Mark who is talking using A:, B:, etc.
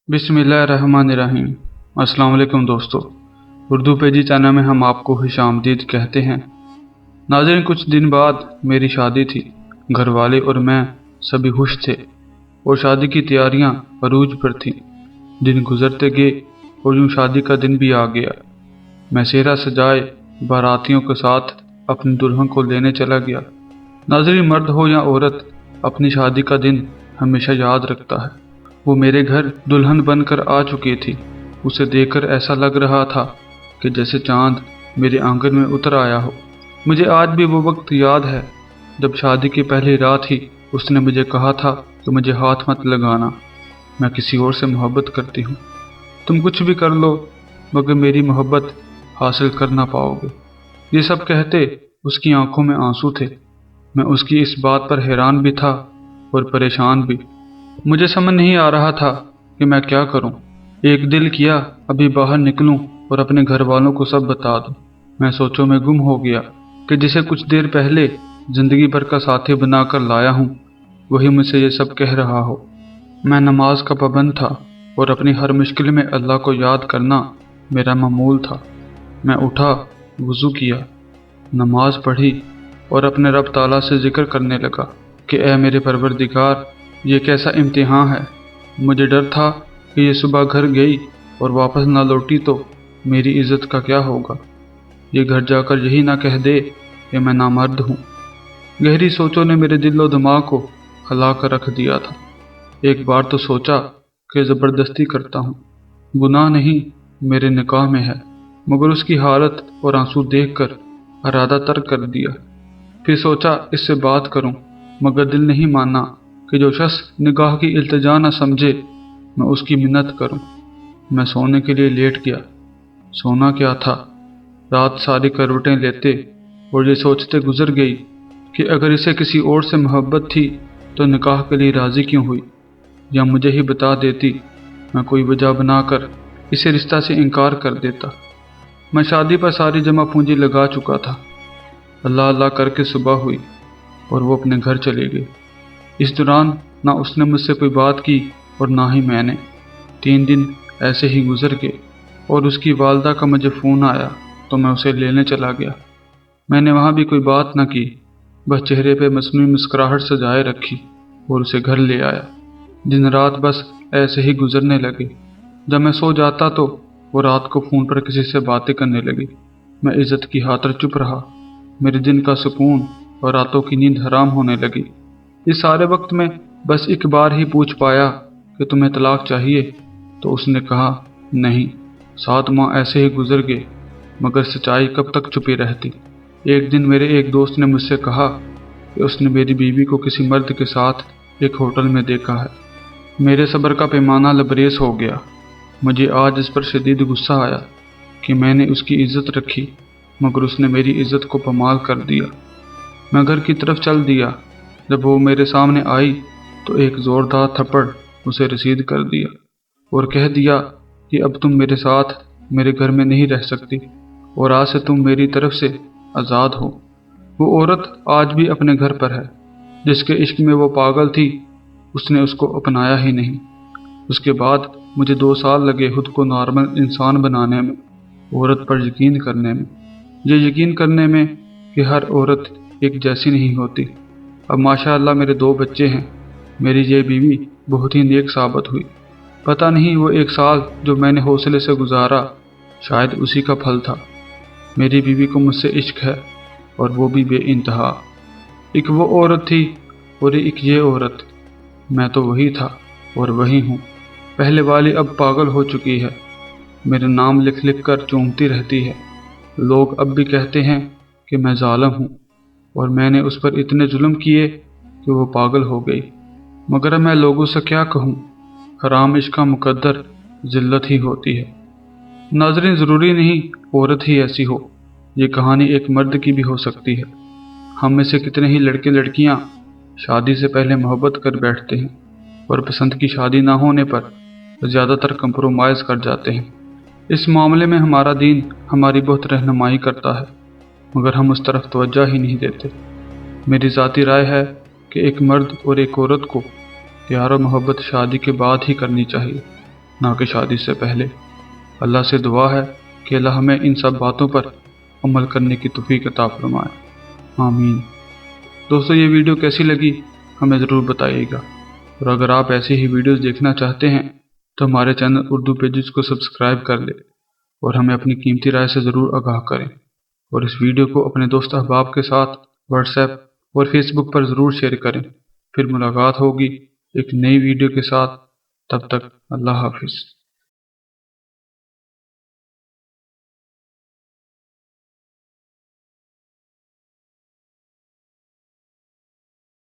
A: बिस्मिल्लाहिर्रहमानिर्रहीम। अस्सलाम वालेकुम दोस्तों, उर्दू पेजी चैनल में हम आपको खुशामदीद कहते हैं। नाज़रीन, कुछ दिन बाद मेरी शादी थी। घर वाले और मैं सभी खुश थे और शादी की तैयारियां अरूज पर थीं। दिन गुजरते गए और यूं शादी का दिन भी आ गया। मैं सेहरा सजाए बारातियों के साथ अपनी दुल्हन को लेने चला गया। नाज़रीन, मर्द हो या औरत, अपनी शादी का दिन हमेशा याद रखता है। वो मेरे घर दुल्हन बनकर आ चुकी थी। उसे देखकर ऐसा लग रहा था कि जैसे चांद मेरे आंगन में उतर आया हो। मुझे आज भी वो वक्त याद है जब शादी की पहली रात ही उसने मुझे कहा था कि मुझे हाथ मत लगाना, मैं किसी और से मोहब्बत करती हूँ। तुम कुछ भी कर लो मगर मेरी मोहब्बत हासिल कर ना पाओगे। ये सब कहते उसकी आंखों में आंसू थे। मैं उसकी इस बात पर हैरान भी था और परेशान भी। मुझे समझ नहीं आ रहा था कि मैं क्या करूं। एक दिल किया अभी बाहर निकलूं और अपने घर वालों को सब बता दूं। मैं सोचों में गुम हो गया कि जिसे कुछ देर पहले जिंदगी भर का साथी बनाकर लाया हूं, वही मुझसे ये सब कह रहा हो। मैं नमाज का पाबंद था और अपनी हर मुश्किल में अल्लाह को याद करना मेरा मामूल था। मैं उठा, वुज़ू किया, नमाज पढ़ी और अपने रब ताला से जिक्र करने लगा कि ऐ मेरे परवरदिगार, ये कैसा इम्तिहान है। मुझे डर था कि ये सुबह घर गई और वापस ना लौटी तो मेरी इज्जत का क्या होगा। ये घर जाकर यही ना कह दे कि मैं नामर्द हूँ। गहरी सोचों ने मेरे दिल और दिमाग को हिला कर रख दिया था। एक बार तो सोचा कि ज़बरदस्ती करता हूँ, गुनाह नहीं मेरे निकाह में है, मगर उसकी हालत और आंसू देखकर इरादा तर्क कर दिया। फिर सोचा इससे बात करूं, मगर दिल नहीं माना कि जो शख्स निगाह की इल्तिजा न समझे मैं उसकी मिन्नत करूं। मैं सोने के लिए लेट गया। सोना क्या था, रात सारी करवटें लेते और ये सोचते गुजर गई कि अगर इसे किसी और से मोहब्बत थी तो निकाह के लिए राज़ी क्यों हुई, या मुझे ही बता देती, मैं कोई वजह बनाकर इसे रिश्ता से इनकार कर देता। मैं शादी पर सारी जमा पूंजी लगा चुका था। अल्लाह अल्लाह करके सुबह हुई और वो अपने घर चले गए। इस दौरान ना उसने मुझसे कोई बात की और ना ही मैंने। 3 दिन ऐसे ही गुजर गए और उसकी वालदा का मुझे फ़ोन आया तो मैं उसे लेने चला गया। मैंने वहाँ भी कोई बात ना की, बस चेहरे पे मसनूई मुस्कुराहट सजाए रखी और उसे घर ले आया। दिन रात बस ऐसे ही गुजरने लगे। जब मैं सो जाता तो वो रात को फ़ोन पर किसी से बातें करने लगी। मैं इज्जत की खातिर चुप रहा। मेरे दिन का सुकून और रातों की नींद हराम होने लगी। इस सारे वक्त में बस एक बार ही पूछ पाया कि तुम्हें तलाक चाहिए, तो उसने कहा नहीं। 7 माह ऐसे ही गुजर गए, मगर सच्चाई कब तक छुपी रहती। एक दिन मेरे एक दोस्त ने मुझसे कहा कि उसने मेरी बीवी को किसी मर्द के साथ एक होटल में देखा है। मेरे सब्र का पैमाना लबरेज हो गया। मुझे आज इस पर शदीद गुस्सा आया कि मैंने उसकी इज्जत रखी मगर उसने मेरी इज्जत को पमाल कर दिया। मैं घर की तरफ चल दिया। जब वो मेरे सामने आई तो एक ज़ोरदार थप्पड़ उसे रसीद कर दिया और कह दिया कि अब तुम मेरे साथ मेरे घर में नहीं रह सकती और आज से तुम मेरी तरफ से आज़ाद हो। वो औरत आज भी अपने घर पर है। जिसके इश्क में वो पागल थी, उसने उसको अपनाया ही नहीं। उसके बाद मुझे 2 साल लगे खुद को नॉर्मल इंसान बनाने में, औरत पर यकीन करने में, ये यकीन करने में कि हर औरत एक जैसी नहीं होती। अब माशाअल्लाह मेरे 2 बच्चे हैं। मेरी ये बीवी बहुत ही नेक साबित हुई। पता नहीं वो 1 साल जो मैंने हौसले से गुजारा, शायद उसी का फल था। मेरी बीवी को मुझसे इश्क है और वो भी बेइंतहा। एक वो औरत थी और एक ये औरत। मैं तो वही था और वही हूँ। पहले वाली अब पागल हो चुकी है, मेरे नाम लिख लिख कर चूमती रहती है। लोग अब भी कहते हैं कि मैं जालिम हूँ और मैंने उस पर इतने जुल्म किए कि वो पागल हो गई। मगर मैं लोगों से क्या कहूँ, हराम इश्क का मुकद्दर जिल्लत ही होती है। नाज़रीन, ज़रूरी नहीं औरत ही ऐसी हो, ये कहानी एक मर्द की भी हो सकती है। हम में से कितने ही लड़के लड़कियाँ शादी से पहले मोहब्बत कर बैठते हैं और पसंद की शादी ना होने पर ज़्यादातर कंप्रोमाइज़ कर जाते हैं। इस मामले में हमारा दीन हमारी बहुत रहनुमाई करता है, मगर हम उस तरफ तवज्जो ही नहीं देते। मेरी ज़ाती राय है कि एक मर्द और एक औरत को प्यार और मोहब्बत शादी के बाद ही करनी चाहिए। نہ کہ شادی سے پہلے۔ اللہ سے دعا ہے کہ اللہ ہمیں ان سب باتوں پر عمل کرنے کی توفیق عطا فرمائے، آمین۔ دوستو، یہ ویڈیو کیسی لگی ہمیں ضرور بتائیے گا، اور اگر آپ ایسی ہی ویڈیوز دیکھنا چاہتے ہیں تو ہمارے چینل اردو پیجز کو سبسکرائب کر لیں اور ہمیں اپنی قیمتی رائے سے ضرور آگاہ کریں، اور اس ویڈیو کو اپنے دوست احباب کے ساتھ واٹس ایپ اور فیس بک پر ضرور شیئر کریں۔ پھر ملاقات ہوگی ایک نئی ویڈیو کے ساتھ، تب تک اللہ حافظ۔